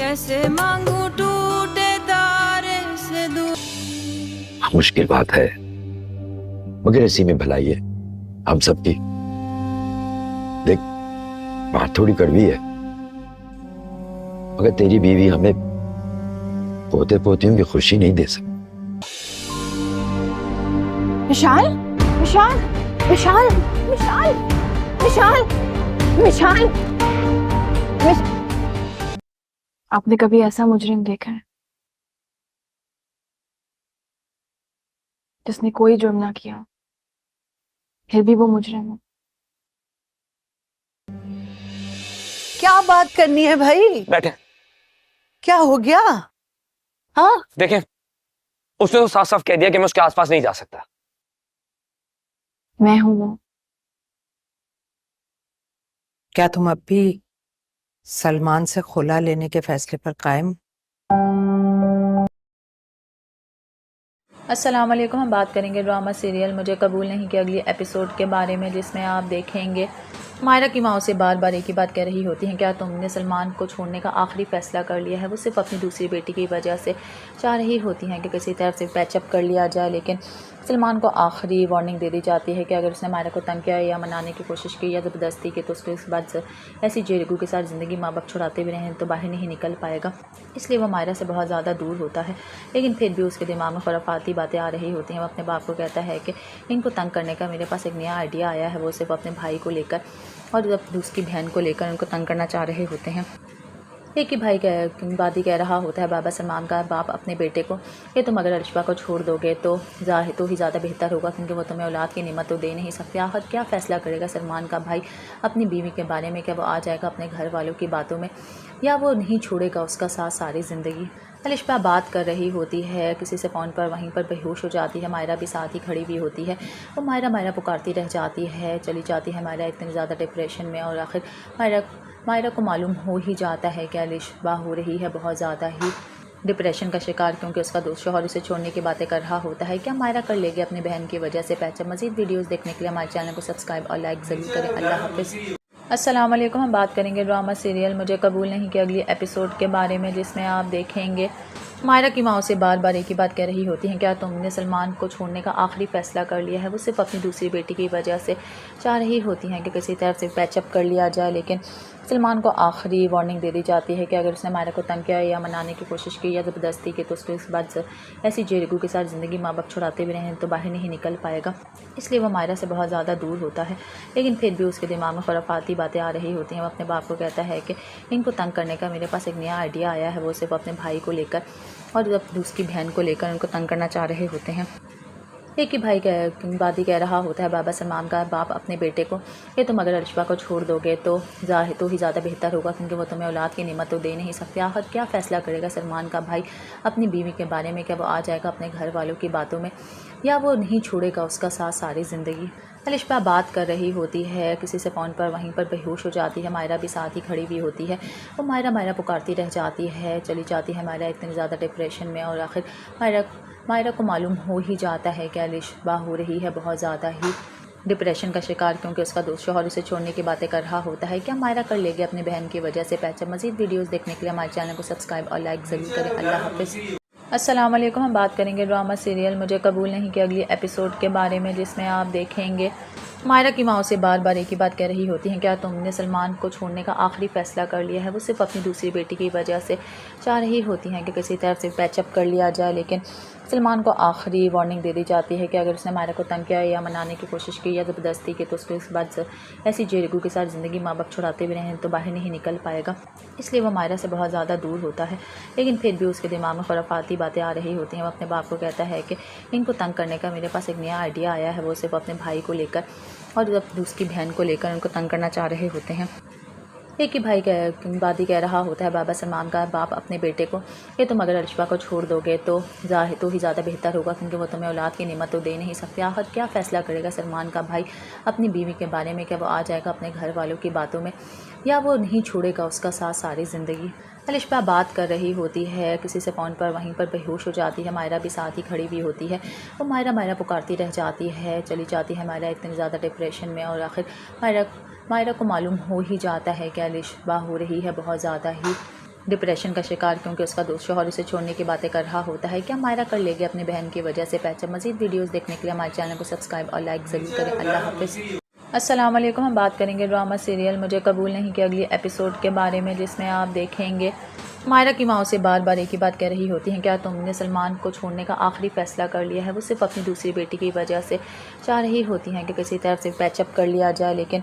कैसे मांगू टूटे तारे से दूर। मुश्किल बात है मगर इसी में भलाई है हम सबकी। देख बात थोड़ी कड़वी है मगर तेरी बीवी हमें पोते पोतियों की खुशी नहीं दे सकती। विशाल विशाल विशाल विशाल विशाल विशाल आपने कभी ऐसा मुजरिम देखा है जिसने कोई जुर्म ना किया फिर भी वो मुजरिम है? क्या बात करनी है भाई? बैठे। क्या हो गया? हाँ देखें उसने तो साफ साफ कह दिया कि मैं उसके आसपास नहीं जा सकता। मैं हूं वो। क्या तुम अब भी सलमान से खुला लेने के फैसले पर कायम? अस्सलाम वालेकुम। हम बात करेंगे ड्रामा सीरियल मुझे कबूल नहीं के अगली एपिसोड के बारे में, जिसमें आप देखेंगे मायरा की माँ से बार बार एक ही बात कह रही होती हैं, क्या तुमने सलमान को छोड़ने का आखिरी फ़ैसला कर लिया है। वो सिर्फ अपनी दूसरी बेटी की वजह से चाह रही होती हैं कि किसी तरह से पैचअप कर लिया जाए, लेकिन सलमान को आखिरी वार्निंग दे दी जाती है कि अगर उसने मायरा को तंग किया या मनाने की कोशिश की या ज़बरदस्ती की तो उसको इस बात से ऐसी जेरगू के साथ ज़िंदगी माँ बाप छुड़ाते भी रहें तो बाहर नहीं निकल पाएगा। इसलिए वो मायरा से बहुत ज़्यादा दूर होता है, लेकिन फिर भी उसके दिमाग में खुराफाती बातें आ रही होती हैं। वो अपने बाप को कहता है कि इनको तंग करने का मेरे पास एक नया आइडिया आया है। वो सिर्फ अपने भाई को लेकर और उसकी बहन को लेकर उनको तंग करना चाह रहे होते हैं। एक ही भाई वादी कह रहा होता है बाबा सलमान का बाप अपने बेटे को कि तुम अगर अलिशबा को छोड़ दोगे तो ही ज़्यादा बेहतर होगा, क्योंकि वो तुम्हें औलाद की नेमत तो दे नहीं सकते। आखिर क्या फ़ैसला करेगा सलमान का भाई अपनी बीवी के बारे में? क्या वो आ जाएगा अपने घर वालों की बातों में या वो नहीं छोड़ेगा उसका साथ सारी ज़िंदगी? अलिशबा बात कर रही होती है किसी से फ़ोन पर, वहीं पर बेहोश हो जाती है। मायरा भी साथ ही खड़ी हुई होती है। वो मायरा पुकारती रह जाती है, चली जाती है मायरा इतनी ज़्यादा डिप्रेशन में। और आखिर मायरा को मालूम हो ही जाता है कि अलिशबा हो रही है बहुत ज़्यादा ही डिप्रेशन का शिकार, क्योंकि उसका दोस्त शौहर उसे छोड़ने की बातें कर रहा होता है। क्या मायरा कर लेगी अपनी बहन की वजह से पैचअप? मज़ीद वीडियोज़ देखने के लिए हमारे चैनल को सब्सक्राइब और लाइक ज़रूर करें। अल्लाह हाफ़िज़। अस्सलाम वालेकुम। हम बात करेंगे ड्रामा सीरियल मुझे कबूल नहीं के अगली एपिसोड के बारे में, जिसमें आप देखेंगे मायरा की माँ से बार बार एक ही बात कह रही होती हैं, क्या तुमने सलमान को छोड़ने का आखिरी फ़ैसला कर लिया है। वो सिर्फ अपनी दूसरी बेटी की वजह से चाह रही होती हैं कि किसी तरह से पैचअप कर लिया जाए, लेकिन सलमान को आखिरी वार्निंग दे दी जाती है कि अगर उसने मायरा को तंग किया या मनाने की कोशिश की या ज़बरदस्ती की तो उसको इस बात से ऐसी जेरगू के साथ ज़िंदगी माँ बाप छुड़ाते भी रहें तो बाहर नहीं निकल पाएगा। इसलिए वो मायरा से बहुत ज़्यादा दूर होता है, लेकिन फिर भी उसके दिमाग में खुराफाती बातें आ रही होती हैं। वो अपने बाप को कहता है कि इनको तंग करने का मेरे पास एक नया आइडिया आया है। वो सिर्फ अपने भाई को लेकर और उसकी बहन को लेकर उनको तंग करना चाह रहे होते हैं। एक ही भाई वादी कह रहा होता है बाबा सलमान का बाप अपने बेटे को कि तुम अगर अलिशबा को छोड़ दोगे तो ही ज़्यादा बेहतर होगा, क्योंकि वो तुम्हें औलाद की नेमत तो दे नहीं सकते। आखिर क्या फ़ैसला करेगा सलमान का भाई अपनी बीवी के बारे में? क्या वो आ जाएगा अपने घर वालों की बातों में या वो नहीं छोड़ेगा उसका साथ सारी ज़िंदगी? अलिशबा बात कर रही होती है किसी से फ़ोन पर, वहीं पर बेहोश हो जाती है। मायरा भी साथ ही खड़ी हुई होती है। वो मायरा पुकारती रह जाती है, चली जाती है मायरा इतनी ज़्यादा डिप्रेशन में। और आखिर मायरा को मालूम हो ही जाता है कि अलिशबा हो रही है बहुत ज़्यादा ही डिप्रेशन का शिकार, क्योंकि उसका दोस्त शौहर उसे छोड़ने की बातें कर रहा होता है। क्या मायरा कर लेगी अपनी बहन की वजह से पैचअप? मज़ीद वीडियोज़ देखने के लिए हमारे चैनल को सब्सक्राइब और लाइक ज़रूर करें। अल्लाह हाफ़िज़। अस्सलाम वालेकुम। हम बात करेंगे ड्रामा सीरियल मुझे कबूल नहीं के अगली एपिसोड के बारे में, जिसमें आप देखेंगे मायरा की माँ से बार बार एक ही बात कह रही होती हैं, क्या तुमने सलमान को छोड़ने का आखिरी फ़ैसला कर लिया है। वो सिर्फ अपनी दूसरी बेटी की वजह से चाह रही होती हैं कि किसी तरह से पैचअप कर लिया जाए, लेकिन सलमान को आखिरी वार्निंग दे दी जाती है कि अगर उसने मायरा को तंग किया या मनाने की कोशिश की या ज़बरदस्ती की तो उसको इस बात से ऐसी जेरगू के साथ ज़िंदगी माँ बाप छुड़ाते भी रहें तो बाहर नहीं निकल पाएगा। इसलिए वो मायरा से बहुत ज़्यादा दूर होता है, लेकिन फिर भी उसके दिमाग में खुराफाती बातें आ रही होती हैं। वो अपने बाप को कहता है कि इनको तंग करने का मेरे पास एक नया आइडिया आया है। वो सिर्फ अपने भाई को लेकर और उसकी बहन को लेकर उनको तंग करना चाह रहे होते हैं। एक ही भाई वादी कह रहा होता है बाबा सलमान का बाप अपने बेटे को कि तुम अगर अलिशबा को छोड़ दोगे तो ही ज़्यादा बेहतर होगा, क्योंकि वो तुम्हें औलाद की नेमत तो दे नहीं सकते। आखिर क्या फ़ैसला करेगा सलमान का भाई अपनी बीवी के बारे में? क्या वो आ जाएगा अपने घर वालों की बातों में या वो नहीं छोड़ेगा उसका साथ सारी ज़िंदगी? अलिशबा बात कर रही होती है किसी से फ़ोन पर, वहीं पर बेहोश हो जाती है। मायरा भी साथ ही खड़ी हुई होती है। वो मायरा पुकारती रह जाती है, चली जाती है मायरा इतनी ज़्यादा डिप्रेशन में। और आखिर मायरा को मालूम हो ही जाता है कि अलिशबा हो रही है बहुत ज़्यादा ही डिप्रेशन का शिकार क्योंकि उसका दोस्त शौहर उसे छोड़ने की बातें कर रहा होता है। क्या मायरा कर लेगी अपनी बहन की वजह से पैचअप? मज़ीद वीडियोस देखने के लिए हमारे चैनल को सब्सक्राइब और लाइक ज़रूर करें। अल्लाह हाफ़िज़। अस्सलाम वालेकुम। हम बात करेंगे ड्रामा सीरियल मुझे कबूल नहीं के अगली एपिसोड के बारे में, जिसमें आप देखेंगे मायरा की माँ उसे बार बार एक ही बात कह रही होती हैं, क्या तुमने सलमान को छोड़ने का आखिरी फ़ैसला कर लिया है? वो सिर्फ अपनी दूसरी बेटी की वजह से चाह रही होती हैं कि किसी तरह से पैचअप कर लिया जाए, लेकिन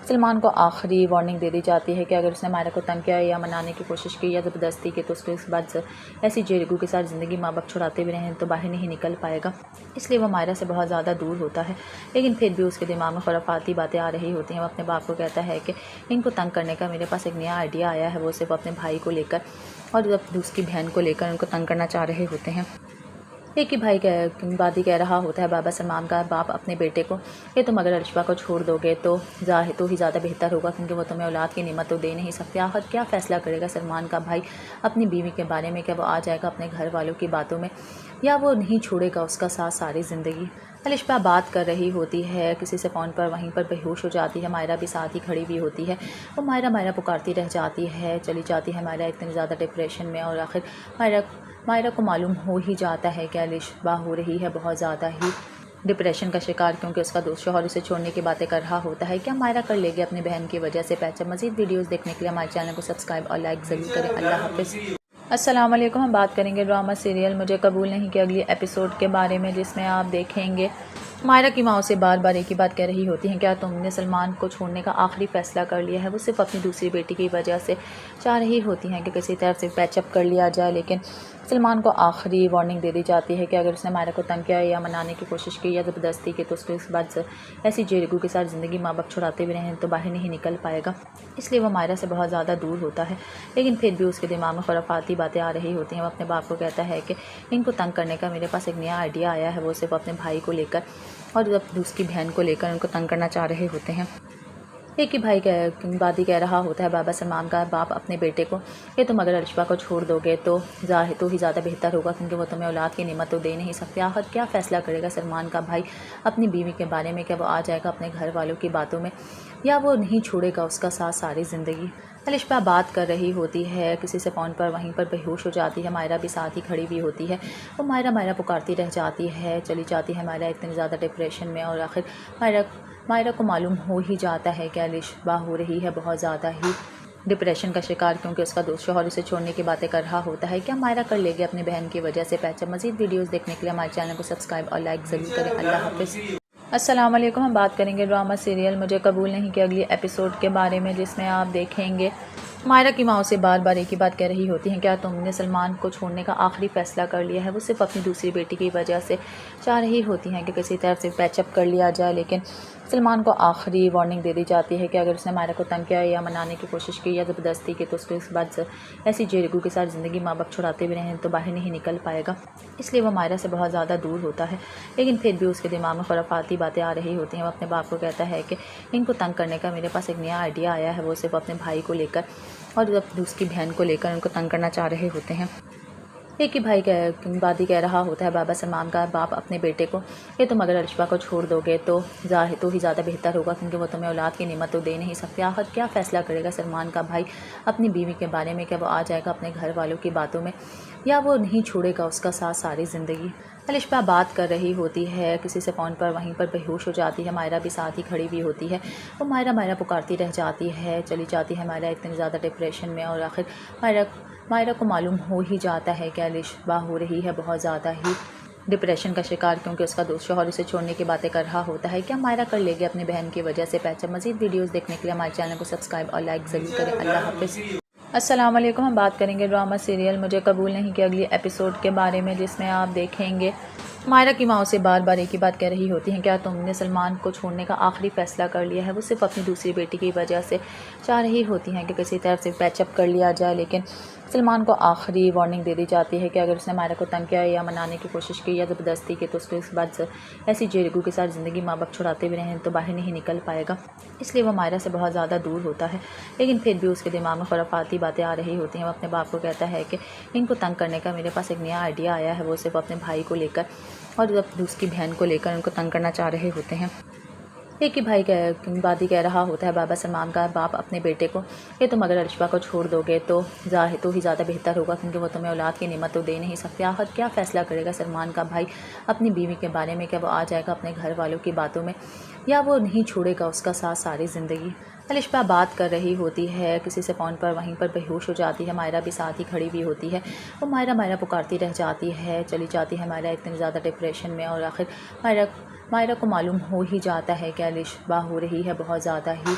सलमान को आखिरी वार्निंग दे दी जाती है कि अगर उसने मायरा को तंग किया या मनाने की कोशिश की या ज़बरदस्ती की तो उसको इस बात से ऐसी जेरगू के साथ ज़िंदगी माँ बाप छुड़ाते भी रहें तो बाहर नहीं निकल पाएगा। इसलिए वो मायरा से बहुत ज़्यादा दूर होता है, लेकिन फिर भी उसके दिमाग में खुराफाती बातें आ रही होती हैं। वो अपने बाप को कहता है कि इनको तंग करने का मेरे पास एक नया आइडिया आया है। वो सिर्फ अपने भाई को लेकर और उसकी बहन को लेकर उनको तंग करना चाह रहे होते हैं। एक ही भाई बादी कह रहा होता है बाबा सलमान का बाप अपने बेटे को कि तुम अगर अलिशबा को छोड़ दोगे तो ही ज़्यादा बेहतर होगा, क्योंकि वो तुम्हें औलाद की नेमत तो दे नहीं सकते। आखिर क्या फ़ैसला करेगा सलमान का भाई अपनी बीवी के बारे में? क्या वो आ जाएगा अपने घर वालों की बातों में या वो नहीं छोड़ेगा उसका साथ सारी ज़िंदगी? अलिशबा बात कर रही होती है किसी से फ़ोन पर, वहीं पर बेहोश हो जाती है। मायरा भी साथ ही खड़ी हुई होती है। वो मायरा पुकारती रह जाती है, चली जाती है मायरा इतनी ज़्यादा डिप्रेशन में। और आखिर मायरा को मालूम हो ही जाता है कि अलिशबा हो रही है बहुत ज़्यादा ही डिप्रेशन का शिकार क्योंकि उसका दोस्त शौहर उसे छोड़ने की बातें कर रहा होता है। क्या मायरा कर लेगी अपनी बहन की वजह से पैचअप? मज़ीद वीडियोस देखने के लिए हमारे चैनल को सब्सक्राइब और लाइक ज़रूर करें। अल्लाह हाफ़िज़। अस्सलाम वालेकुम। हम बात करेंगे ड्रामा सीरियल मुझे कबूल नहीं के अगली एपिसोड के बारे में, जिसमें आप देखेंगे मायरा की माँ उसे बार बार एक ही बात कह रही होती हैं, क्या तुमने सलमान को छोड़ने का आखिरी फ़ैसला कर लिया है? वो सिर्फ अपनी दूसरी बेटी की वजह से चाह रही होती हैं कि किसी तरह से पैचअप कर लिया जाए, लेकिन सलमान को आखिरी वार्निंग दे दी जाती है कि अगर उसने मायरा को तंग किया या मनाने की कोशिश की या ज़बरदस्ती की तो उसको इस बात से ऐसी जेरगू के साथ ज़िंदगी माँ बाप छुड़ाते भी रहें तो बाहर नहीं निकल पाएगा। इसलिए वो मायरा से बहुत ज़्यादा दूर होता है, लेकिन फिर भी उसके दिमाग में खुराफाती बातें आ रही होती हैं। वो अपने बाप को कहता है कि इनको तंग करने का मेरे पास एक नया आइडिया आया है। वो सिर्फ अपने भाई को लेकर और उसकी बहन को लेकर उनको तंग करना चाह रहे होते हैं। एक ही भाई बादी कह रहा होता है बाबा सलमान का बाप अपने बेटे को कि तुम अगर अलिशबा को छोड़ दोगे तो ही ज़्यादा बेहतर होगा, क्योंकि वो तुम्हें औलाद की नेमत तो दे नहीं सकते। आखिर क्या फ़ैसला करेगा सलमान का भाई अपनी बीवी के बारे में? क्या वो आ जाएगा अपने घर वालों की बातों में या वो नहीं छोड़ेगा उसका साथ सारी ज़िंदगी? अलिशबा बात कर रही होती है किसी से फ़ोन पर, वहीं पर बेहोश हो जाती है। मायरा भी साथ ही खड़ी हुई होती है। वो मायरा पुकारती रह जाती है, चली जाती है मायरा इतनी ज़्यादा डिप्रेशन में। और आखिर मायरा को मालूम हो ही जाता है कि अलिशबा हो रही है बहुत ज़्यादा ही डिप्रेशन का शिकार क्योंकि उसका दोस्त शौहर उसे छोड़ने की बातें कर रहा होता है। क्या मायरा कर लेगी अपनी बहन की वजह से पैचअप? मज़ीद वीडियोस देखने के लिए हमारे चैनल को सब्सक्राइब और लाइक ज़रूर करें। अल्लाह हाफ़िज़। अस्सलाम वालेकुम। हम बात करेंगे ड्रामा सीरियल मुझे कबूल नहीं के अगली एपिसोड के बारे में, जिसमें आप देखेंगे मायरा की माँ उसे बार बार एक ही बात कह रही होती हैं, क्या तुमने सलमान को छोड़ने का आखिरी फ़ैसला कर लिया है? वो सिर्फ अपनी दूसरी बेटी की वजह से चाह रही होती हैं कि किसी तरह से पैचअप कर लिया जाए, लेकिन सलमान को आखिरी वार्निंग दे दी जाती है कि अगर उसने मायरा को तंग किया या मनाने की कोशिश की या ज़बरदस्ती की तो उसको इस बात से ऐसी जेरगू के साथ ज़िंदगी माँ बाप छुड़ाते भी रहें तो बाहर नहीं निकल पाएगा। इसलिए वो मायरा से बहुत ज़्यादा दूर होता है, लेकिन फिर भी उसके दिमाग में खुराफाती बातें आ रही होती हैं। वो अपने बाप को कहता है कि इनको तंग करने का मेरे पास एक नया आइडिया आया है। वो सिर्फ अपने भाई को लेकर और उसकी बहन को लेकर उनको तंग करना चाह रहे होते हैं। एक ही भाई बादी कह रहा होता है बाबा सलमान का बाप अपने बेटे को कि तुम अगर अलिशबा को छोड़ दोगे तो ही ज़्यादा बेहतर होगा, क्योंकि वो तुम्हें औलाद की नेमत तो दे नहीं सकते। आखिर क्या फ़ैसला करेगा सलमान का भाई अपनी बीवी के बारे में? क्या वो आ जाएगा अपने घर वालों की बातों में या वो नहीं छोड़ेगा उसका साथ सारी ज़िंदगी? अलिशबा बात कर रही होती है किसी से फ़ोन पर, वहीं पर बेहोश हो जाती है। मायरा भी साथ ही खड़ी हुई होती है। वो मायरा पुकारती रह जाती है, चली जाती है मायरा इतनी ज़्यादा डिप्रेशन में। और आखिर मायरा को मालूम हो ही जाता है कि अलिशबा हो रही है बहुत ज़्यादा ही डिप्रेशन का शिकार क्योंकि उसका दोस्त शौहर उसे छोड़ने की बातें कर रहा होता है। क्या मायरा कर लेगी अपनी बहन की वजह से पैचअप? मज़ीद वीडियोस देखने के लिए हमारे चैनल को सब्सक्राइब और लाइक ज़रूर करें। अल्लाह हाफ़िज़। अस्सलाम वालेकुम। हम बात करेंगे ड्रामा सीरियल मुझे कबूल नहीं के अगली एपिसोड के बारे में, जिसमें आप देखेंगे मायरा की माँ उसे बार बार एक ही बात कह रही होती हैं, क्या तुमने सलमान को छोड़ने का आखिरी फ़ैसला कर लिया है? वो सिर्फ अपनी दूसरी बेटी की वजह से चाह रही होती हैं कि किसी तरह से पैचअप कर लिया जाए, लेकिन सलमान को आखिरी वार्निंग दे दी जाती है कि अगर उसने मायरा को तंग किया या मनाने की कोशिश की या ज़बरदस्ती की तो उसको इस बात से ऐसी जेरगू के साथ ज़िंदगी माँ बाप छुड़ाते भी रहें तो बाहर नहीं निकल पाएगा। इसलिए वो मायरा से बहुत ज़्यादा दूर होता है, लेकिन फिर भी उसके दिमाग में खुराफाती बातें आ रही होती हैं। वो अपने बाप को कहता है कि इनको तंग करने का मेरे पास एक नया आइडिया आया है। वो सिर्फ अपने भाई को लेकर और उसकी बहन को लेकर उनको तंग करना चाह रहे होते हैं। एक ही भाई वादी कह रहा होता है बाबा सलमान का बाप अपने बेटे को कि तुम अगर अलिशबा को छोड़ दोगे तो ही ज़्यादा बेहतर होगा, क्योंकि वो तुम्हें औलाद की नेमत तो दे नहीं सकते। आखिर क्या फ़ैसला करेगा सलमान का भाई अपनी बीवी के बारे में? क्या वो आ जाएगा अपने घर वालों की बातों में, या वो नहीं छोड़ेगा उसका साथ सारी ज़िंदगी? अलिशबा बात कर रही होती है किसी से फ़ोन पर, वहीं पर बेहोश हो जाती है। मायरा भी साथ ही खड़ी हुई होती है। वो मायरा पुकारती रह जाती है, चली जाती है मायरा इतनी ज़्यादा डिप्रेशन में। और आखिर मायरा को मालूम हो ही जाता है कि अलिशबा हो रही है बहुत ज़्यादा ही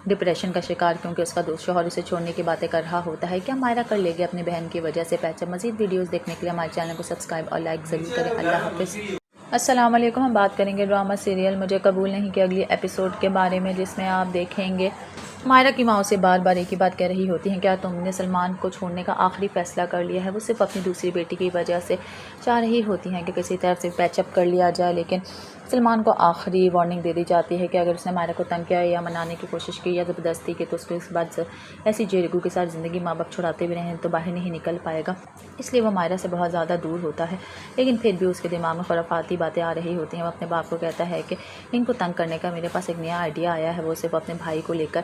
डिप्रेशन का शिकार, क्योंकि उसका दोस्त शौहर उसे छोड़ने की बातें कर रहा होता है। क्या मायरा कर लेगी अपनी बहन की वजह से पैचअप? मज़ीद वीडियोस देखने के लिए हमारे चैनल को सब्सक्राइब और लाइक ज़रूर करें। अल्लाह हाफ़िज़। अस्सलाम वालेकुम। हम बात करेंगे ड्रामा सीरियल मुझे कबूल नहीं के अगली एपिसोड के बारे में, जिसमें आप देखेंगे मायरा की माँ से बार बार एक ही बात कह रही होती हैं, क्या तुमने सलमान को छोड़ने का आखिरी फ़ैसला कर लिया है? वो सिर्फ अपनी दूसरी बेटी की वजह से चाह रही होती हैं कि किसी तरह से पैचअप कर लिया जाए, लेकिन सलमान को आखिरी वार्निंग दे दी जाती है कि अगर उसने मायरा को तंग किया या मनाने की कोशिश की या ज़बरदस्ती की तो उसको इस बात से ऐसी जेरगू के साथ ज़िंदगी माँ बाप छुड़ाते हुए रहें तो बाहर नहीं निकल पाएगा। इसलिए वो मायरा से बहुत ज़्यादा दूर होता है, लेकिन फिर भी उसके दिमाग में खुराफाती बातें आ रही होती हैं। वो अपने बाप को कहता है कि इनको तंग करने का मेरे पास एक नया आइडिया आया है। वो सिर्फ अपने भाई को लेकर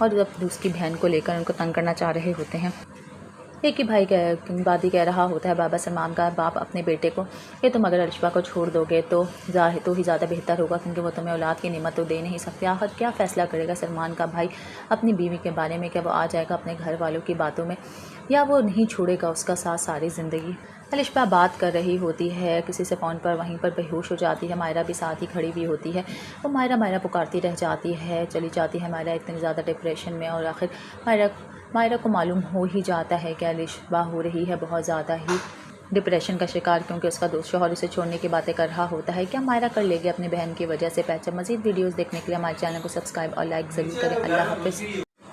और उसकी बहन को लेकर उनको तंग करना चाह रहे होते हैं। एक ही भाई वादी कह रहा होता है बाबा सलमान का बाप अपने बेटे को कि तुम अगर अलिशबा को छोड़ दोगे तो ही ज़्यादा बेहतर होगा, क्योंकि वो तुम्हें औलाद की नेमत तो दे नहीं सकते। आखिर क्या फ़ैसला करेगा सलमान का भाई अपनी बीवी के बारे में? क्या वो आ जाएगा अपने घर वालों की बातों में, या वो नहीं छोड़ेगा उसका साथ सारी ज़िंदगी? अलिशबा बात कर रही होती है किसी से फ़ोन पर, वहीं पर बेहोश हो जाती है। मायरा भी साथ ही खड़ी हुई होती है। वो मायरा पुकारती रह जाती है, चली जाती है मायरा इतनी ज़्यादा डिप्रेशन में। और आखिर मायरा को मालूम हो ही जाता है कि अलिशबा हो रही है बहुत ज़्यादा ही डिप्रेशन का शिकार, क्योंकि उसका दोस्त शौहर उसे छोड़ने की बातें कर रहा होता है। क्या मायरा कर लेगी अपनी बहन की वजह से पैचअप? मज़ीद वीडियोस देखने के लिए हमारे चैनल को सब्सक्राइब और लाइक ज़रूर करें। अल्लाह हाफ़िज़।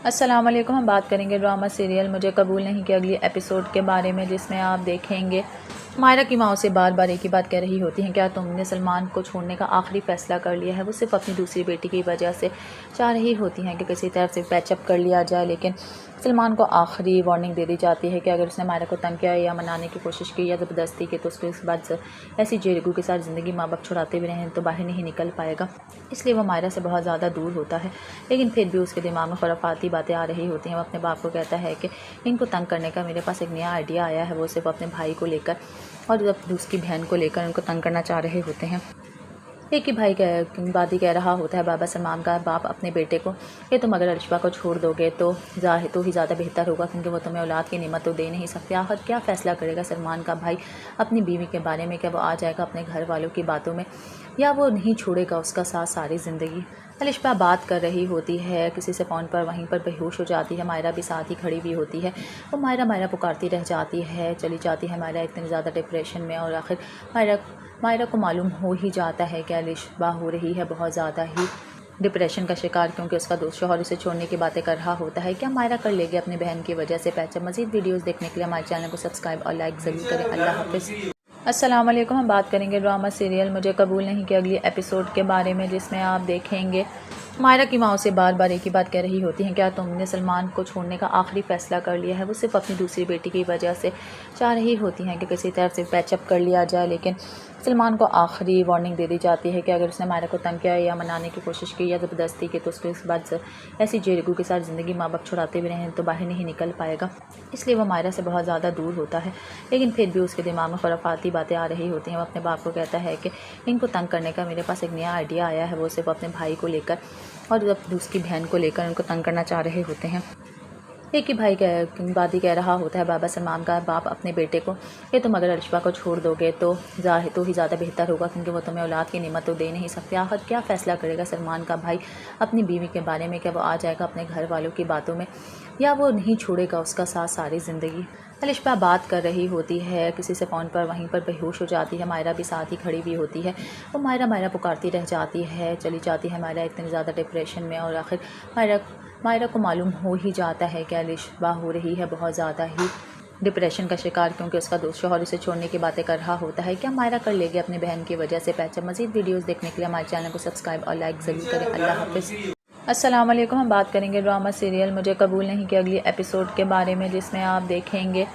अस्सलाम वालेकुम। हम बात करेंगे ड्रामा सीरियल मुझे कबूल नहीं के अगली एपिसोड के बारे में, जिसमें आप देखेंगे मायरा की माँ से बार बार एक ही बात कह रही होती हैं, क्या तुमने सलमान को छोड़ने का आखिरी फ़ैसला कर लिया है? वो सिर्फ अपनी दूसरी बेटी की वजह से चाह रही होती हैं कि किसी तरह से पैचअप कर लिया जाए, लेकिन सलमान को आखिरी वार्निंग दे दी जाती है कि अगर उसने मायरा को तंग किया या मनाने की कोशिश की या ज़बरदस्ती की तो उसको इस बात से ऐसी जेरगू के साथ ज़िंदगी माँ बाप छुड़ाते हुए रहें तो बाहर नहीं निकल पाएगा। इसलिए वो मायरा से बहुत ज़्यादा दूर होता है, लेकिन फिर भी उसके दिमाग में खुराफाती बातें आ रही होती हैं। वो अपने बाप को कहता है कि इनको तंग करने का मेरे पास एक नया आइडिया आया है। वो सिर्फ अपने भाई को लेकर और उसकी बहन को लेकर उनको तंग करना चाह रहे होते हैं। एक ही भाई वादी कह रहा होता है बाबा सलमान का बाप अपने बेटे को कि तुम अगर अलिशबा को छोड़ दोगे तो ही ज़्यादा बेहतर होगा, क्योंकि वो तुम्हें औलाद की नेमत तो दे नहीं सकते। आखिर क्या फ़ैसला करेगा सलमान का भाई अपनी बीवी के बारे में? क्या वो आ जाएगा अपने घर वालों की बातों में, या वो नहीं छोड़ेगा उसका साथ सारी ज़िंदगी? अलिशबा बात कर रही होती है किसी से फ़ोन पर, वहीं पर बेहोश हो जाती है। मायरा भी साथ ही खड़ी हुई होती है। वो मायरा पुकारती रह जाती है, चली जाती है मायरा इतनी ज़्यादा डिप्रेशन में। और आखिर मायरा को मालूम हो ही जाता है कि अलिशबा हो रही है बहुत ज़्यादा ही डिप्रेशन का शिकार, क्योंकि उसका दोस्त शौहर उसे छोड़ने की बातें कर रहा होता है। क्या मायरा कर लेगी अपनी बहन की वजह से पैचअप? मज़ीद वीडियोस देखने के लिए हमारे चैनल को सब्सक्राइब और लाइक ज़रूर करें। अल्लाह हाफ़िज़। अस्सलाम वालेकुम। हम बात करेंगे ड्रामा सीरियल मुझे कबूल नहीं के अगली एपिसोड के बारे में, जिसमें आप देखेंगे मायरा की माँ से बार बार एक ही बात कह रही होती हैं, क्या तुमने सलमान को छोड़ने का आखिरी फ़ैसला कर लिया है? वो सिर्फ अपनी दूसरी बेटी की वजह से चाह रही होती हैं कि किसी तरह से पैचअप कर लिया जाए, लेकिन सलमान को आखिरी वार्निंग दे दी जाती है कि अगर उसने मायरा को तंग किया या मनाने की कोशिश की या ज़बरदस्ती की तो उसको इस बात से ऐसी जेरगू के साथ ज़िंदगी माँ बाप छुड़ाते हुए रहें तो बाहर नहीं निकल पाएगा। इसलिए वो मायरा से बहुत ज़्यादा दूर होता है, लेकिन फिर भी उसके दिमाग में खुराफाती बातें आ रही होती हैं। वो अपने बाप को कहता है कि इनको तंग करने का मेरे पास एक नया आइडिया आया है। वो सिर्फ अपने भाई को लेकर और उसकी बहन को लेकर उनको तंग करना चाह रहे होते हैं। एक ही भाई वादी कह रहा होता है बाबा सलमान का बाप अपने बेटे को कि तुम अगर अलिशबा को छोड़ दोगे तो ही ज़्यादा बेहतर होगा, क्योंकि वो तुम्हें औलाद की नेमत तो दे नहीं सकते। आखिर क्या फ़ैसला करेगा सलमान का भाई अपनी बीवी के बारे में? क्या वो आ जाएगा अपने घर वालों की बातों में, या वो नहीं छोड़ेगा उसका साथ सारी ज़िंदगी? अलिशबा बात कर रही होती है किसी से फ़ोन पर, वहीं पर बेहोश हो जाती है। मायरा भी साथ ही खड़ी हुई होती है। वो मायरा पुकारती रह जाती है, चली जाती है मायरा इतनी ज़्यादा डिप्रेशन में। और आखिर मायरा को मालूम हो ही जाता है कि अलिशबा हो रही है बहुत ज़्यादा ही डिप्रेशन का शिकार, क्योंकि उसका दोस्त शौहर उसे छोड़ने की बातें कर रहा होता है। क्या मायरा कर लेगी अपनी बहन की वजह से पैचअप? मज़ीद वीडियोस देखने के लिए हमारे चैनल को सब्सक्राइब और लाइक ज़रूर करें। अल्लाह हाफ़िज़। अस्सलाम वालेकुम। हम बात करेंगे ड्रामा सीरियल मुझे कबूल नहीं के अगली एपिसोड के बारे में, जिसमें आप देखेंगे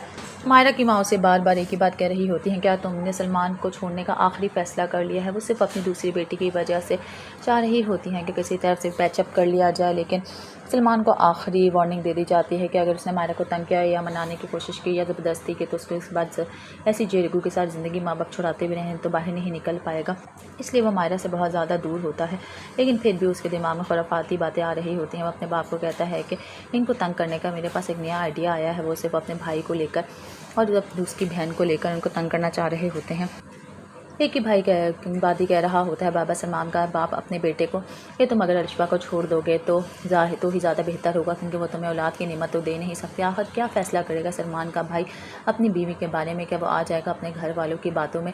मायरा की माँ से बार बार एक ही बात कह रही होती हैं, क्या तुमने सलमान को छोड़ने का आखिरी फ़ैसला कर लिया है। वो सिर्फ अपनी दूसरी बेटी की वजह से चाह रही होती हैं कि किसी तरह से पैचअप कर लिया जाए, लेकिन सलमान को आखिरी वार्निंग दे दी जाती है कि अगर उसने मायरा को तंग किया या मनाने की कोशिश की या ज़बरदस्ती की तो उसको इस बात से ऐसी जेरगू के साथ ज़िंदगी माँ बाप छुड़ाते भी रहें तो बाहर नहीं निकल पाएगा। इसलिए वो मायरा से बहुत ज़्यादा दूर होता है, लेकिन फिर भी उसके दिमाग में खुराफाती बातें आ रही होती हैं। वो अपने बाप को कहता है कि इनको तंग करने का मेरे पास एक नया आइडिया आया है। वो सिर्फ अपने भाई को लेकर और उसकी बहन को लेकर उनको तंग करना चाह रहे होते हैं। एक ही भाई वादी कह रहा होता है बाबा सलमान का बाप अपने बेटे को कि तुम अगर अलिशबा को छोड़ दोगे तो ही ज़्यादा बेहतर होगा, क्योंकि वो तुम्हें औलाद की नेमत तो दे नहीं सकते। आखिर क्या फ़ैसला करेगा सलमान का भाई अपनी बीवी के बारे में? क्या वो आ जाएगा अपने घर वालों की बातों में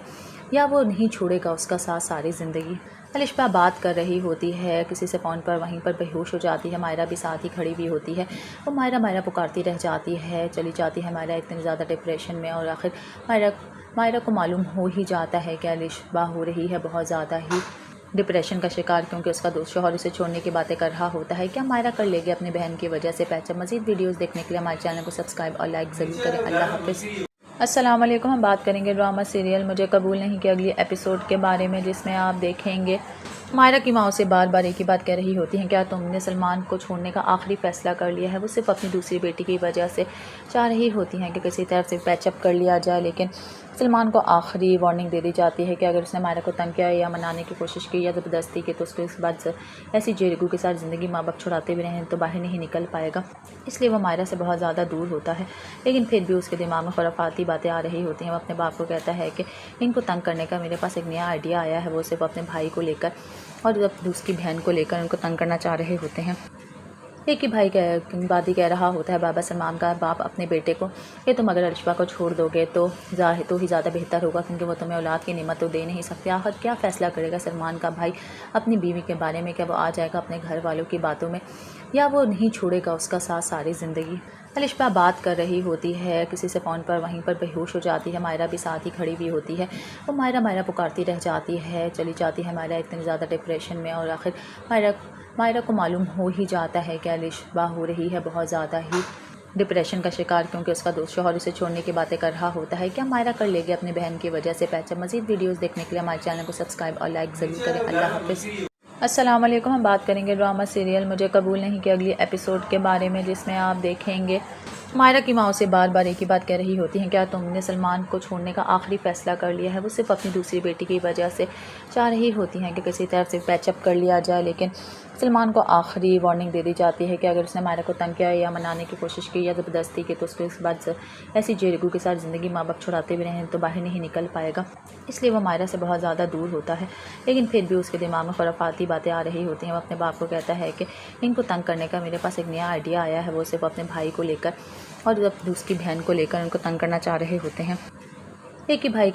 या वो नहीं छोड़ेगा उसका साथ सारी ज़िंदगी? अलिशबा बात कर रही होती है किसी से फ़ोन पर, वहीं पर बेहोश हो जाती है। मायरा भी साथ ही खड़ी हुई होती है। वो मायरा पुकारती रह जाती है, चली जाती है मायरा इतनी ज़्यादा डिप्रेशन में। और आखिर मायरा को मालूम हो ही जाता है कि अलिशबा हो रही है बहुत ज़्यादा ही डिप्रेशन का शिकार, क्योंकि उसका दोस्त शौहर उसे छोड़ने की बातें कर रहा होता है। क्या मायरा कर लेगी अपनी बहन की वजह से पैचअप? मज़ीद वीडियोस देखने के लिए हमारे चैनल को सब्सक्राइब और लाइक ज़रूर करें। अल्लाह हाफ़िज़। अस्सलाम वालेकुम। हम बात करेंगे ड्रामा सीरियल मुझे कबूल नहीं के अगली एपिसोड के बारे में, जिसमें आप देखेंगे मायरा की माँ से बार बार एक ही बात कह रही होती हैं, क्या तुमने सलमान को छोड़ने का आखिरी फ़ैसला कर लिया है। वो सिर्फ अपनी दूसरी बेटी की वजह से चाह रही होती हैं कि किसी तरह से पैचअप कर लिया जाए, लेकिन सलमान को आखिरी वार्निंग दे दी जाती है कि अगर उसने मायरा को तंग किया या मनाने की कोशिश की या ज़बरदस्ती की तो उसको इस बात से ऐसी जेरगू के साथ ज़िंदगी माँ बाप छुड़ाते भी रहें तो बाहर नहीं निकल पाएगा। इसलिए वो मायरा से बहुत ज़्यादा दूर होता है, लेकिन फिर भी उसके दिमाग में खुराफाती बातें आ रही होती हैं। वो अपने बाप को कहता है कि इनको तंग करने का मेरे पास एक नया आइडिया आया है। वो सिर्फ अपने भाई को लेकर और उसकी बहन को लेकर उनको तंग करना चाह रहे होते हैं। एक ही भाई वादी कह रहा होता है बाबा सलमान का बाप अपने बेटे को कि तुम अगर अलिशबा को छोड़ दोगे तो ही ज़्यादा बेहतर होगा, क्योंकि वो तुम्हें औलाद की नेमत तो दे नहीं सकते। आखिर क्या फ़ैसला करेगा सलमान का भाई अपनी बीवी के बारे में? क्या वो आ जाएगा अपने घर वालों की बातों में या वो नहीं छोड़ेगा उसका साथ सारी ज़िंदगी? अलिशबा बात कर रही होती है किसी से फ़ोन पर, वहीं पर बेहोश हो जाती है। मायरा भी साथ ही खड़ी हुई होती है। वो मायरा पुकारती रह जाती है, चली जाती है मायरा इतनी ज़्यादा डिप्रेशन में। और आखिर मायरा को मालूम हो ही जाता है कि अलिशबा हो रही है बहुत ज़्यादा ही डिप्रेशन का शिकार, क्योंकि उसका दोस्त शौहर उसे छोड़ने की बातें कर रहा होता है। क्या मायरा कर लेगी अपनी बहन की वजह से पैचअप? मज़ीद वीडियोस देखने के लिए हमारे चैनल को सब्सक्राइब और लाइक ज़रूर करें। अल्लाह हाफ़िज़। अस्सलाम वालेकुम। हम बात करेंगे ड्रामा सीरियल मुझे कबूल नहीं के अगली एपिसोड के बारे में, जिसमें आप देखेंगे मायरा की माँ से बार बार एक ही बात कह रही होती हैं, क्या तुमने सलमान को छोड़ने का आखिरी फ़ैसला कर लिया है। वो सिर्फ अपनी दूसरी बेटी की वजह से चाह रही होती हैं कि किसी तरह से पैचअप कर लिया जाए, लेकिन सलमान को आखिरी वार्निंग दे दी जाती है कि अगर उसने मायरा को तंग किया या मनाने की कोशिश की या ज़बरदस्ती की तो उसको इस बात से ऐसी जेरगू के साथ ज़िंदगी माँ बाप छुड़ाते भी रहें तो बाहर नहीं निकल पाएगा। इसलिए वो मायरा से बहुत ज़्यादा दूर होता है, लेकिन फिर भी उसके दिमाग में खुराफाती बातें आ रही होती हैं। वो अपने बाप को कहता है कि इनको तंग करने का मेरे पास एक नया आइडिया आया है। वो सिर्फ अपने भाई को लेकर और उसकी बहन को लेकर उनको तंग करना चाह रहे होते हैं। एक ही भाई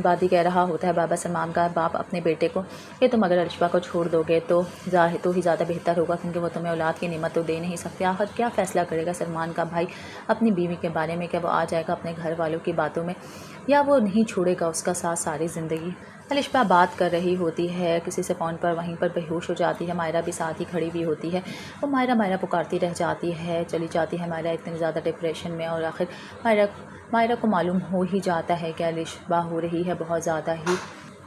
वादी कह रहा होता है बाबा सलमान का बाप अपने बेटे को कि तुम अगर अलिशबा को छोड़ दोगे तो ही ज़्यादा बेहतर होगा, क्योंकि वो तुम्हें औलाद की नेमत तो दे नहीं सकते। आखिर क्या फ़ैसला करेगा सलमान का भाई अपनी बीवी के बारे में? क्या वो आ जाएगा अपने घर वालों की बातों में या वो नहीं छोड़ेगा उसका साथ सारी ज़िंदगी? अलिशबा बात कर रही होती है किसी से फ़ोन पर, वहीं पर बेहोश हो जाती है। मायरा भी साथ ही खड़ी हुई होती है। वो मायरा पुकारती रह जाती है, चली जाती है मायरा इतनी ज़्यादा डिप्रेशन में। और आखिर मायरा को मालूम हो ही जाता है कि अलिशबा हो रही है बहुत ज़्यादा ही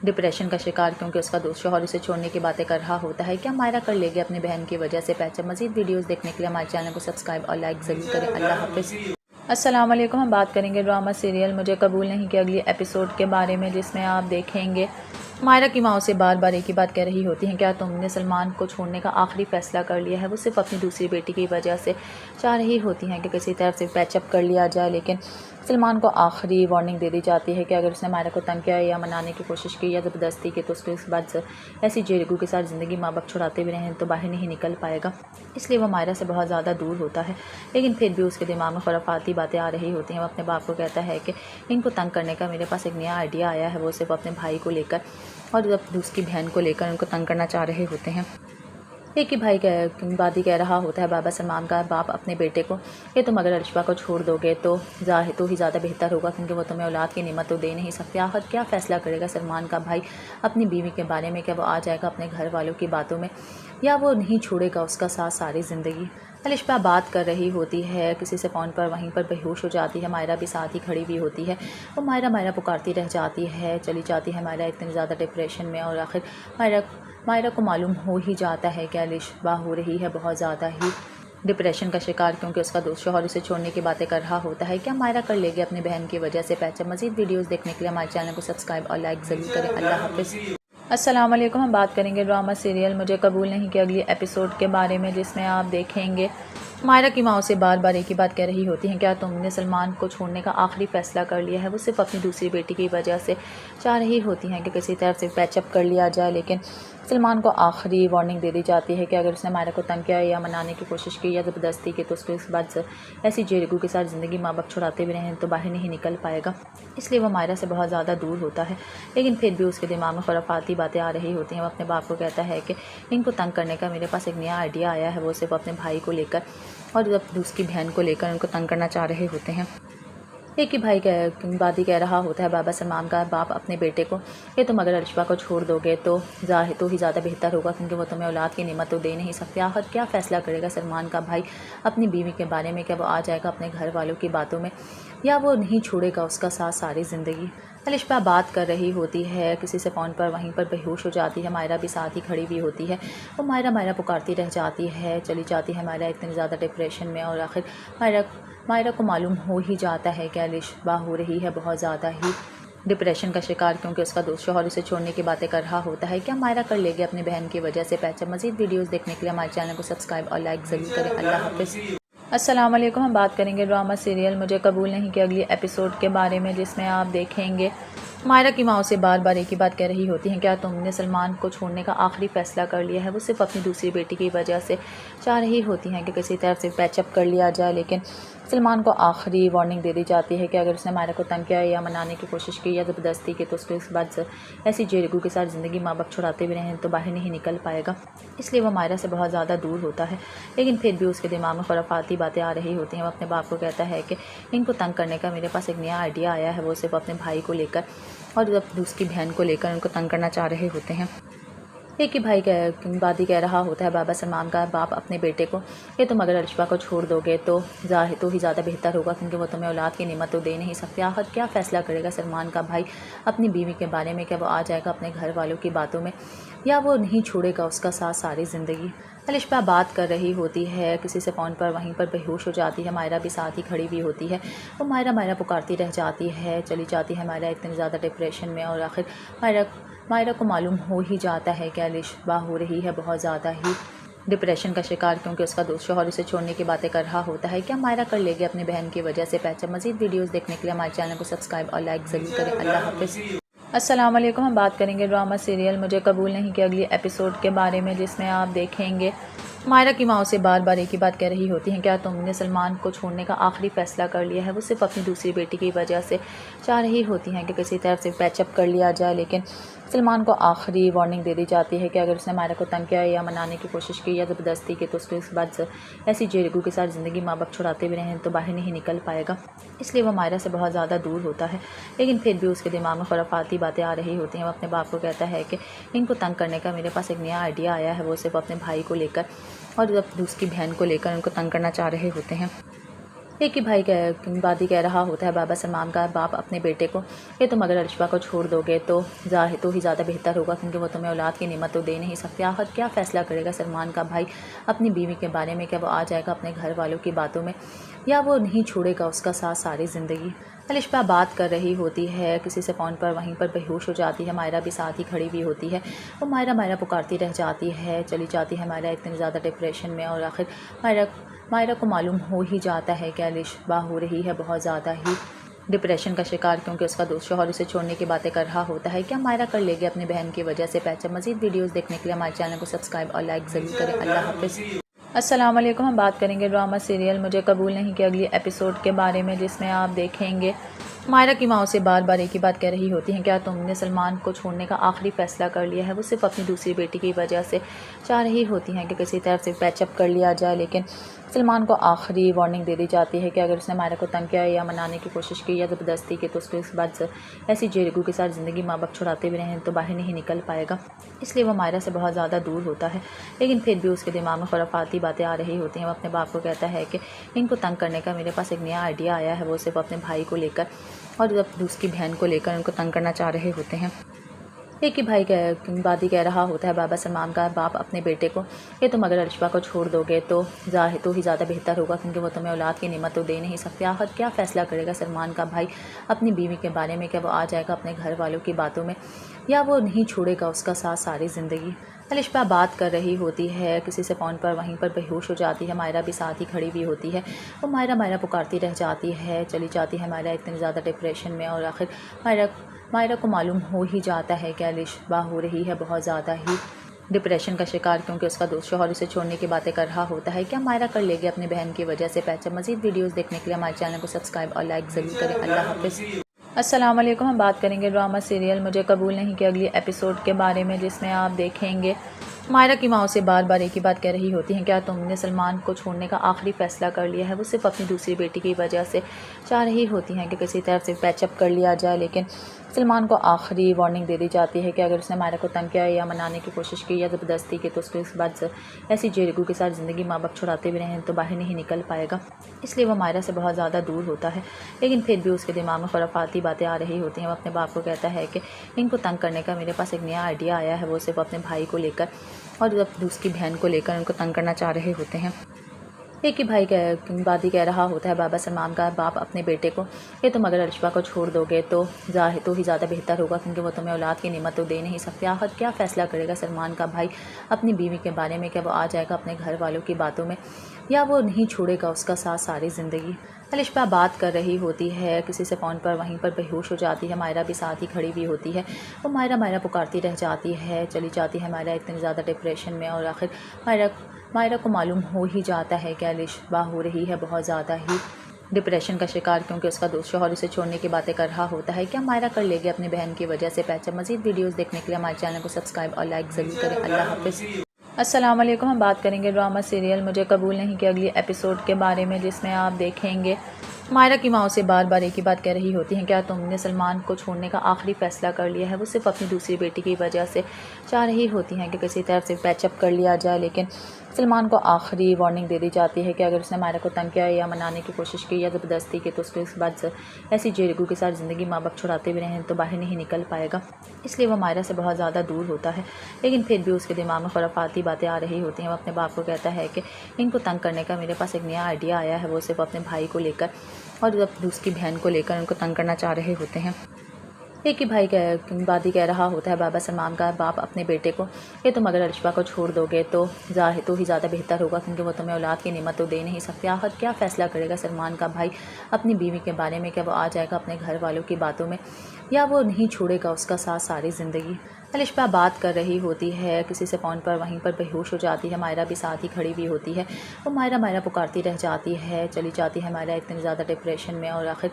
डिप्रेशन का शिकार, क्योंकि उसका दोस्त शौहर उसे छोड़ने की बातें कर रहा होता है। क्या मायरा कर लेगी अपनी बहन की वजह से पैचअप? मज़ीद वीडियोस देखने के लिए हमारे चैनल को सब्सक्राइब और लाइक ज़रूर करें। अल्लाह हाफ़िज़। अस्सलाम वालेकुम। हम बात करेंगे ड्रामा सीरियल मुझे कबूल नहीं के अगली एपिसोड के बारे में, जिसमें आप देखेंगे मायरा की माँ से बार बार एक ही बात कह रही होती हैं, क्या तुमने सलमान को छोड़ने का आखिरी फ़ैसला कर लिया है। वो सिर्फ अपनी दूसरी बेटी की वजह से चाह रही होती हैं कि किसी तरह से पैचअप कर लिया जाए, लेकिन सलमान को आखिरी वार्निंग दे दी जाती है कि अगर उसने मायरा को तंग किया या मनाने की कोशिश की या ज़बरदस्ती की तो उसको इस बात से ऐसी जेरगू के साथ ज़िंदगी माँ बाप छुड़ाते भी रहें तो बाहर नहीं निकल पाएगा। इसलिए वो मायरा से बहुत ज़्यादा दूर होता है, लेकिन फिर भी उसके दिमाग में खुराफाती बातें आ रही होती हैं। वो अपने बाप को कहता है कि इनको तंग करने का मेरे पास एक नया आइडिया आया है। वो सिर्फ अपने भाई को लेकर और उसकी बहन को लेकर उनको तंग करना चाह रहे होते हैं। एक ही भाई वादी कह रहा होता है बाबा सलमान का बाप अपने बेटे को कि तुम अगर अलिशबा को छोड़ दोगे तो ही ज़्यादा बेहतर होगा, क्योंकि वो तुम्हें औलाद की नेमत तो दे नहीं सकते। आखिर क्या फ़ैसला करेगा सलमान का भाई अपनी बीवी के बारे में? क्या वो आ जाएगा अपने घर वालों की बातों में या वो नहीं छोड़ेगा उसका साथ सारी ज़िंदगी? अलिशबा बात कर रही होती है किसी से फ़ोन पर, वहीं पर बेहोश हो जाती है। मायरा भी साथ ही खड़ी हुई होती है। वो मायरा पुकारती रह जाती है, चली जाती है मायरा इतनी ज़्यादा डिप्रेशन में। और आखिर मायरा को मालूम हो ही जाता है कि अलिशबा हो रही है बहुत ज़्यादा ही डिप्रेशन का शिकार, क्योंकि उसका दोस्त शौहर उसे छोड़ने की बातें कर रहा होता है। क्या मायरा कर लेगी अपनी बहन की वजह से पैचअप? मज़ीद वीडियोज़ देखने के लिए हमारे चैनल को सब्सक्राइब और लाइक ज़रूर करें। अल्लाह हाफ़िज़। अस्सलाम वालेकुम। हम बात करेंगे ड्रामा सीरियल मुझे कबूल नहीं के अगली एपिसोड के बारे में, जिसमें आप देखेंगे मायरा की माँ उसे बार बार एक ही बात कह रही होती है, क्या तुमने सलमान को छोड़ने का आखिरी फ़ैसला कर लिया है? वो सिर्फ अपनी दूसरी बेटी की वजह से चाह रही होती हैं कि किसी तरह से पैचअप कर लिया जाए, लेकिन सलमान को आखिरी वार्निंग दे दी जाती है कि अगर उसने मायरा को तंग किया या मनाने की कोशिश की या ज़बरदस्ती की, तो उसको इस बात से ऐसी जेरगू के साथ ज़िंदगी माँ बाप छुड़ाते भी रहें तो बाहर नहीं निकल पाएगा। इसलिए वो मायरा से बहुत ज़्यादा दूर होता है, लेकिन फिर भी उसके दिमाग में खुराफाती बातें आ रही होती हैं। वो अपने बाप को कहता है कि इनको तंग करने का मेरे पास एक नया आइडिया आया है। वो सिर्फ अपने भाई को लेकर और उसकी बहन को लेकर उनको तंग करना चाह रहे होते हैं। एक ही भाई दादी कह रहा होता है, बाबा सलमान का बाप अपने बेटे को, ये तुम अगर अलिशबा को छोड़ दोगे तो ही ज़्यादा बेहतर होगा, क्योंकि वो तुम्हें औलाद की नेमत तो दे नहीं सकते। आखिर क्या फ़ैसला करेगा सलमान का भाई अपनी बीवी के बारे में? क्या वो आ जाएगा अपने घर वालों की बातों में, या वो नहीं छोड़ेगा उसका साथ सारी ज़िंदगी? अलिशबा बात कर रही होती है किसी से फ़ोन पर, वहीं पर बेहोश हो जाती है। मायरा भी साथ ही खड़ी हुई होती है। वो मायरा पुकारती रह जाती है, चली जाती है मायरा इतनी ज़्यादा डिप्रेशन में। और आखिर मायरा को मालूम हो ही जाता है कि अलिशबा हो रही है बहुत ज़्यादा ही डिप्रेशन का शिकार, क्योंकि उसका दोस्त शौहर उसे छोड़ने की बातें कर रहा होता है। क्या मायरा कर लेगी अपनी बहन की वजह से पैचअप? मज़ीद वीडियोज़ देखने के लिए हमारे चैनल को सब्सक्राइब और लाइक ज़रूर करें। अल्लाह हाफ़िज़। अस्सलाम वालेकुम। हम बात करेंगे ड्रामा सीरियल मुझे कबूल नहीं के अगली एपिसोड के बारे में, जिसमें आप देखेंगे मायरा की माँ उसे बार बार एक ही बात कह रही होती हैं, क्या तुमने सलमान को छोड़ने का आखिरी फ़ैसला कर लिया है? वो सिर्फ अपनी दूसरी बेटी की वजह से चाह रही होती हैं कि किसी तरह से पैचअप कर लिया जाए, लेकिन सलमान को आखिरी वार्निंग दे दी जाती है कि अगर उसने मायरा को तंग किया या मनाने की कोशिश की या ज़बरदस्ती की, तो उसको इस बात से ऐसी जेरगू के साथ ज़िंदगी माँ बाप छुड़ाते भी रहें तो बाहर नहीं निकल पाएगा। इसलिए वो मायरा से बहुत ज़्यादा दूर होता है, लेकिन फिर भी उसके दिमाग में खुराफाती बातें आ रही होती हैं। वो अपने बाप को कहता है कि इनको तंग करने का मेरे पास एक नया आइडिया आया है। वो सिर्फ अपने भाई को लेकर और उसकी बहन को लेकर उनको तंग करना चाह रहे होते हैं। एक ही भाई दादी कह रहा होता है, बाबा सलमान का बाप अपने बेटे को, ये तुम अगर अलिशबा को छोड़ दोगे तो ही ज़्यादा बेहतर होगा, क्योंकि वो तुम्हें औलाद की नेमत तो दे नहीं सकते। आखिर क्या फ़ैसला करेगा सलमान का भाई अपनी बीवी के बारे में? क्या वो आ जाएगा अपने घर वालों की बातों में, या वो नहीं छोड़ेगा उसका साथ सारी ज़िंदगी? अलिशबा बात कर रही होती है किसी से फ़ोन पर, वहीं पर बेहोश हो जाती है। मायरा भी साथ ही खड़ी हुई होती है। वो मायरा पुकारती रह जाती है, चली जाती है मायरा इतनी ज़्यादा डिप्रेशन में। और आखिर मायरा को मालूम हो ही जाता है कि अलिशबा हो रही है बहुत ज़्यादा ही डिप्रेशन का शिकार, क्योंकि उसका दोस्त शौहर उसे छोड़ने की बातें कर रहा होता है। क्या मायरा कर लेगी अपनी बहन की वजह से पैचअप? मज़ीद वीडियोज़ देखने के लिए हमारे चैनल को सब्सक्राइब और लाइक ज़रूर करें। अल्लाह हाफ़िज़। अस्सलाम वालेकुम। हम बात करेंगे ड्रामा सीरियल मुझे कबूल नहीं के अगली एपिसोड के बारे में, जिसमें आप देखेंगे मायरा की माँ उसे बार बार एक ही बात कह रही होती हैं, क्या तुमने सलमान को छोड़ने का आखिरी फ़ैसला कर लिया है? वो सिर्फ अपनी दूसरी बेटी की वजह से चाह रही होती हैं कि किसी तरह से पैचअप कर लिया जाए, लेकिन सलमान को आखिरी वार्निंग दे दी जाती है कि अगर उसने मायरा को तंग किया या मनाने की कोशिश की या ज़बरदस्ती की, तो उसको इस बात से ऐसी जेरगू के साथ ज़िंदगी माँ बाप छुड़ाते भी रहें तो बाहर नहीं निकल पाएगा। इसलिए वो मायरा से बहुत ज़्यादा दूर होता है, लेकिन फिर भी उसके दिमाग में खुराफाती बातें आ रही होती हैं। वो अपने बाप को कहता है कि इनको तंग करने का मेरे पास एक नया आइडिया आया है। वो सिर्फ अपने भाई को लेकर और उसकी बहन को लेकर उनको तंग करना चाह रहे होते हैं। एक ही भाई दादी कह रहा होता है, बाबा सलमान का बाप अपने बेटे को, ये तुम अगर अलिशबा को छोड़ दोगे तो ही ज़्यादा बेहतर होगा, क्योंकि वो तुम्हें औलाद की नेमत तो दे नहीं सकते। आखिर क्या फ़ैसला करेगा सलमान का भाई अपनी बीवी के बारे में? क्या वो आ जाएगा अपने घर वालों की बातों में, या वो नहीं छोड़ेगा उसका साथ सारी ज़िंदगी? अलिशबा बात कर रही होती है किसी से फ़ोन पर, वहीं पर बेहोश हो जाती है। मायरा भी साथ ही खड़ी हुई होती है। वो मायरा पुकारती रह जाती है, चली जाती है मायरा इतनी ज़्यादा डिप्रेशन में। और आखिर मायरा को मालूम हो ही जाता है कि अलिशबा हो रही है बहुत ज़्यादा ही डिप्रेशन का शिकार, क्योंकि उसका दोस्त शौहर उसे छोड़ने की बातें कर रहा होता है। क्या मायरा कर लेगी अपनी बहन की वजह से पैचअप? मज़ीद वीडियोज़ देखने के लिए हमारे चैनल को सब्सक्राइब और लाइक ज़रूर करें। अल्लाह हाफ़िज़। अस्सलाम वालेकुम। हम बात करेंगे ड्रामा सीरियल मुझे कबूल नहीं के अगली एपिसोड के बारे में, जिसमें आप देखेंगे मायरा की माँ उसे बार बार एक ही बात कह रही होती हैं, क्या तुमने सलमान को छोड़ने का आखिरी फ़ैसला कर लिया है? वो सिर्फ अपनी दूसरी बेटी की वजह से चाह रही होती हैं कि किसी तरह से पैचअप कर लिया जाए, लेकिन सलमान को आखिरी वार्निंग दे दी जाती है कि अगर उसने मायरा को तंग किया या मनाने की कोशिश की या ज़बरदस्ती की तो उसको इस बात से ऐसी जेरगू के साथ ज़िंदगी माँ बाप छुड़ाते भी रहें तो बाहर नहीं निकल पाएगा। इसलिए वो मायरा से बहुत ज़्यादा दूर होता है, लेकिन फिर भी उसके दिमाग में खुराफाती बातें आ रही होती हैं। वो अपने बाप को कहता है कि इनको तंग करने का मेरे पास एक नया आइडिया आया है। वो सिर्फ अपने भाई को लेकर और उसकी बहन को लेकर उनको तंग करना चाह रहे होते हैं। एक ही भाई वादी कह रहा होता है बाबा सलमान का बाप अपने बेटे को कि तुम अगर अलिशबा को छोड़ दोगे तो ही ज़्यादा बेहतर होगा, क्योंकि वो तुम्हें औलाद की नेमत तो दे नहीं सकते। आखिर क्या फ़ैसला करेगा सलमान का भाई अपनी बीवी के बारे में? क्या वो आ जाएगा अपने घर वालों की बातों में या वो नहीं छोड़ेगा उसका साथ सारी ज़िंदगी? अलिशबा बात कर रही होती है किसी से फ़ोन पर, वहीं पर बेहोश हो जाती है। मायरा भी साथ ही खड़ी हुई होती है। वो मायरा पुकारती रह जाती है, चली जाती है मायरा इतनी ज़्यादा डिप्रेशन में। और आखिर मायरा को मालूम हो ही जाता है कि अलिशबा हो रही है बहुत ज़्यादा ही डिप्रेशन का शिकार, क्योंकि उसका दोस्त शौहर उसे छोड़ने की बातें कर रहा होता है। क्या मायरा कर लेगी अपनी बहन की वजह से पैचअप? मज़ीद वीडियोस देखने के लिए हमारे चैनल को सब्सक्राइब और लाइक ज़रूर करें। अल्लाह हाफ़िज़। अस्सलाम वालेकुम। हम बात करेंगे ड्रामा सीरियल मुझे कबूल नहीं के अगली एपिसोड के बारे में, जिसमें आप देखेंगे मायरा की माँ से बार बार एक ही बात कह रही होती हैं, क्या तुमने सलमान को छोड़ने का आखिरी फ़ैसला कर लिया है? वो सिर्फ अपनी दूसरी बेटी की वजह से चाह रही होती हैं कि किसी तरफ से पैचअप कर लिया जाए, लेकिन सलमान को आखिरी वार्निंग दे दी जाती है कि अगर उसने मायरा को तंग किया या मनाने की कोशिश की या ज़बरदस्ती की तो उसको इस बात से ऐसी जेरगू के साथ ज़िंदगी माँ बाप छुड़ाते भी रहें तो बाहर नहीं निकल पाएगा। इसलिए वो मायरा से बहुत ज़्यादा दूर होता है, लेकिन फिर भी उसके दिमाग में खुराफाती बातें आ रही होती हैं। वो अपने बाप को कहता है कि इनको तंग करने का मेरे पास एक नया आइडिया आया है। वो सिर्फ अपने भाई को लेकर और उसकी बहन को लेकर उनको तंग करना चाह रहे होते हैं। एक ही भाई वादी कह रहा होता है बाबा सलमान का बाप अपने बेटे को कि तुम अगर अलिशबा को छोड़ दोगे तो ही ज़्यादा बेहतर होगा, क्योंकि वो तुम्हें औलाद की नेमत तो दे नहीं सकते। आखिर क्या फ़ैसला करेगा सलमान का भाई अपनी बीवी के बारे में? क्या वो आ जाएगा अपने घर वालों की बातों में या वो नहीं छोड़ेगा उसका साथ सारी ज़िंदगी? अलिशबा बात कर रही होती है किसी से फ़ोन पर, वहीं पर बेहोश हो जाती है। मायरा भी साथ ही खड़ी हुई होती है। वो मायरा पुकारती रह जाती है, चली जाती है मायरा इतनी ज़्यादा डिप्रेशन में। और आखिर मायरा को मालूम हो ही जाता है कि अलिशबा हो रही है बहुत ज़्यादा ही डिप्रेशन का शिकार, क्योंकि उसका दोस्त शौहर उसे छोड़ने की बातें कर रहा होता है। क्या मायरा कर लेगी अपनी बहन की वजह से पैचअप? मज़ीद वीडियोस देखने के लिए हमारे चैनल को सब्सक्राइब और लाइक ज़रूर करें। अल्लाह हाफ़िज़। अस्सलाम वालेकुम। हम बात करेंगे ड्रामा सीरियल मुझे कबूल नहीं के अगली एपिसोड के बारे में, जिसमें आप देखेंगे मायरा की माँ से बार बार एक ही बात कह रही होती हैं, क्या तुमने सलमान को छोड़ने का आखिरी फ़ैसला कर लिया है? वो सिर्फ अपनी दूसरी बेटी की वजह से चाह रही होती हैं कि किसी तरफ से पैचअप कर लिया जाए, लेकिन सलमान को आखिरी वार्निंग दे दी जाती है कि अगर उसने मायरा को तंग किया या मनाने की कोशिश की या ज़बरदस्ती की तो उसको इस बात से ऐसी जेरगू के साथ ज़िंदगी माँ बाप छुड़ाते भी रहें तो बाहर नहीं निकल पाएगा। इसलिए वो मायरा से बहुत ज़्यादा दूर होता है, लेकिन फिर भी उसके दिमाग में खुराफाती बातें आ रही होती हैं। वो अपने बाप को कहता है कि इनको तंग करने का मेरे पास एक नया आइडिया आया है। वो सिर्फ अपने भाई को लेकर और उसकी बहन को लेकर उनको तंग करना चाह रहे होते हैं। एक ही भाई वादी कह रहा होता है बाबा सलमान का बाप अपने बेटे को कि तुम अगर अलिशबा को छोड़ दोगे तो ही ज़्यादा बेहतर होगा, क्योंकि वो तुम्हें औलाद की नेमत तो दे नहीं सकते। आखिर क्या फ़ैसला करेगा सलमान का भाई अपनी बीवी के बारे में? क्या वो आ जाएगा अपने घर वालों की बातों में या वो नहीं छोड़ेगा उसका साथ सारी ज़िंदगी? अलिशबा बात कर रही होती है किसी से फ़ोन पर, वहीं पर बेहोश हो जाती है। मायरा भी साथ ही खड़ी हुई होती है। वो मायरा पुकारती रह जाती है, चली जाती है मायरा इतनी ज़्यादा डिप्रेशन में। और आखिर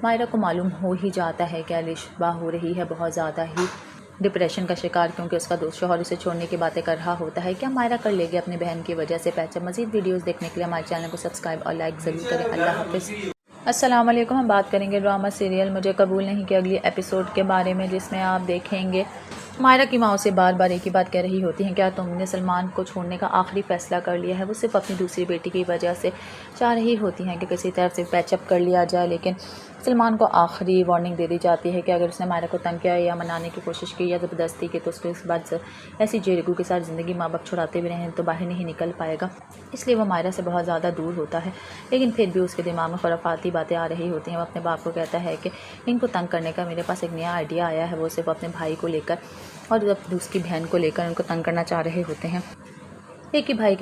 मायरा को मालूम हो ही जाता है कि अलिशबा हो रही है बहुत ज़्यादा ही डिप्रेशन का शिकार, क्योंकि उसका दोस्त शौहर उसे छोड़ने की बातें कर रहा होता है। क्या मायरा कर लेगी अपनी बहन की वजह से पैचअप? मज़ीद वीडियोस देखने के लिए हमारे चैनल को सब्सक्राइब और लाइक ज़रूर करें। अल्लाह हाफ़िज़। अस्सलाम वालेकुम। हम बात करेंगे ड्रामा सीरियल मुझे कबूल नहीं के अगली एपिसोड के बारे में, जिसमें आप देखेंगे मायरा की माँ से बार बार एक ही बात कह रही होती हैं, क्या तुमने सलमान को छोड़ने का आखिरी फ़ैसला कर लिया है? वो सिर्फ अपनी दूसरी बेटी की वजह से चाह रही होती हैं कि किसी तरफ से पैचअप कर लिया जाए, लेकिन सलमान को आखिरी वार्निंग दे दी जाती है कि अगर उसने मायरा को तंग किया या मनाने की कोशिश की या ज़बरदस्ती की तो उसको इस बात से ऐसी जेरगू के साथ ज़िंदगी माँ बाप छुड़ाते भी रहें तो बाहर नहीं निकल पाएगा। इसलिए वो मायरा से बहुत ज़्यादा दूर होता है, लेकिन फिर भी उसके दिमाग में खुराफाती बातें आ रही होती हैं। वो अपने बाप को कहता है कि इनको तंग करने का मेरे पास एक नया आइडिया आया है। वो सिर्फ अपने भाई को लेकर और उसकी बहन को लेकर उनको तंग करना चाह रहे होते हैं। एक ही भाई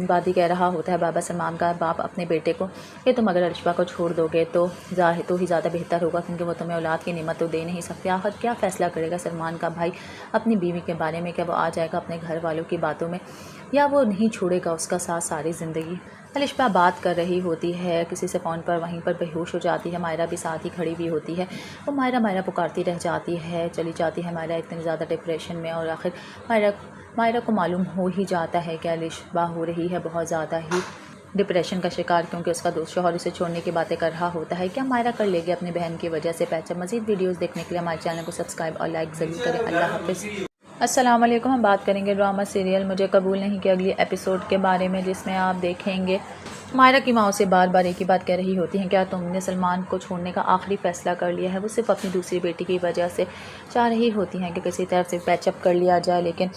वादी कह रहा होता है बाबा सलमान का बाप अपने बेटे को कि तुम अगर अलिशबा को छोड़ दोगे तो ही ज़्यादा बेहतर होगा, क्योंकि वो तुम्हें औलाद की नेमत तो दे नहीं सकते। आखिर क्या फ़ैसला करेगा सलमान का भाई अपनी बीवी के बारे में? क्या वो आ जाएगा अपने घर वालों की बातों में या वो नहीं छोड़ेगा उसका साथ सारी ज़िंदगी? अलिशबा बात कर रही होती है किसी से फ़ोन पर, वहीं पर बेहोश हो जाती है। मायरा भी साथ ही खड़ी हुई होती है। वो मायरा पुकारती रह जाती है, चली जाती है मायरा इतनी ज़्यादा डिप्रेशन में। और आखिर मायरा को मालूम हो ही जाता है कि अलिशबा हो रही है बहुत ज़्यादा ही डिप्रेशन का शिकार क्योंकि उसका दोस्त शौहर उसे छोड़ने की बातें कर रहा होता है। क्या मायरा कर लेगी अपनी बहन की वजह से पैचअप? मज़ीद वीडियोस देखने के लिए हमारे चैनल को सब्सक्राइब और लाइक ज़रूर करें। अल्लाह हाफ़िज़। अस्सलाम वालेकुम। हम बात करेंगे ड्रामा सीरियल मुझे कबूल नहीं के अगली एपिसोड के बारे में, जिसमें आप देखेंगे मायरा की माँ से बार बार एक ही बात कह रही होती हैं, क्या तुमने सलमान को छोड़ने का आखिरी फ़ैसला कर लिया है? वो सिर्फ अपनी दूसरी बेटी की वजह से चाह रही होती हैं कि किसी तरह से पैचअप कर लिया जाए, लेकिन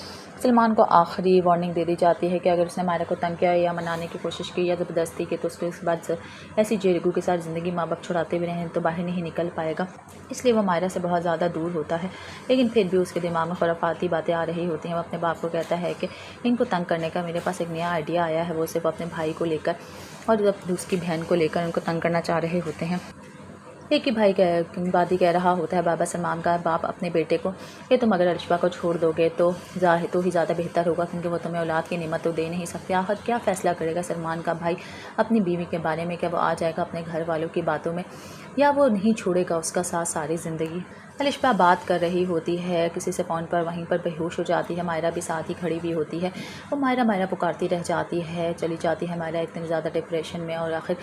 सलमान को आखिरी वार्निंग दे दी जाती है कि अगर उसने मायरा को तंग किया या मनाने की कोशिश की या ज़बरदस्ती की तो उसको इस बाद ऐसी जेरगू के साथ ज़िंदगी माँ बाप छुड़ाते भी रहें तो बाहर नहीं निकल पाएगा। इसलिए वो मायरा से बहुत ज़्यादा दूर होता है, लेकिन फिर भी उसके दिमाग में खुराफाती बातें आ रही होती हैं। वो अपने बाप को कहता है कि इनको तंग करने का मेरे पास एक नया आइडिया आया है। वो सिर्फ अपने भाई को लेकर और उसकी बहन को लेकर उनको तंग करना चाह रहे होते हैं। एक ही भाई वादी कह रहा होता है बाबा सलमान का बाप अपने बेटे को कि तुम अगर अलिशबा को छोड़ दोगे तो ही ज़्यादा बेहतर होगा, क्योंकि वो तुम्हें औलाद की नेमत तो दे नहीं सकते। आखिर क्या फ़ैसला करेगा सलमान का भाई अपनी बीवी के बारे में? क्या वो आ जाएगा अपने घर वालों की बातों में या वो नहीं छोड़ेगा उसका साथ सारी ज़िंदगी? अलिशबा बात कर रही होती है किसी से फ़ोन पर, वहीं पर बेहोश हो जाती है। मायरा भी साथ ही खड़ी हुई होती है। वो मायरा पुकारती रह जाती है, चली जाती है मायरा इतनी ज़्यादा डिप्रेशन में। और आखिर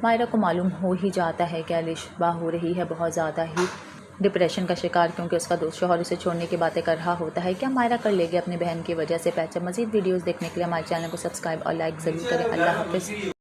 मायरा को मालूम हो ही जाता है कि अलिशबा हो रही है बहुत ज़्यादा ही डिप्रेशन का शिकार क्योंकि उसका दोस्त शौहर उसे छोड़ने की बातें कर रहा होता है। क्या मायरा कर लेगी अपनी बहन की वजह से पैचअप? मज़ीद वीडियोस देखने के लिए हमारे चैनल को सब्सक्राइब और लाइक ज़रूर करें। अल्लाह हाफ़िज़।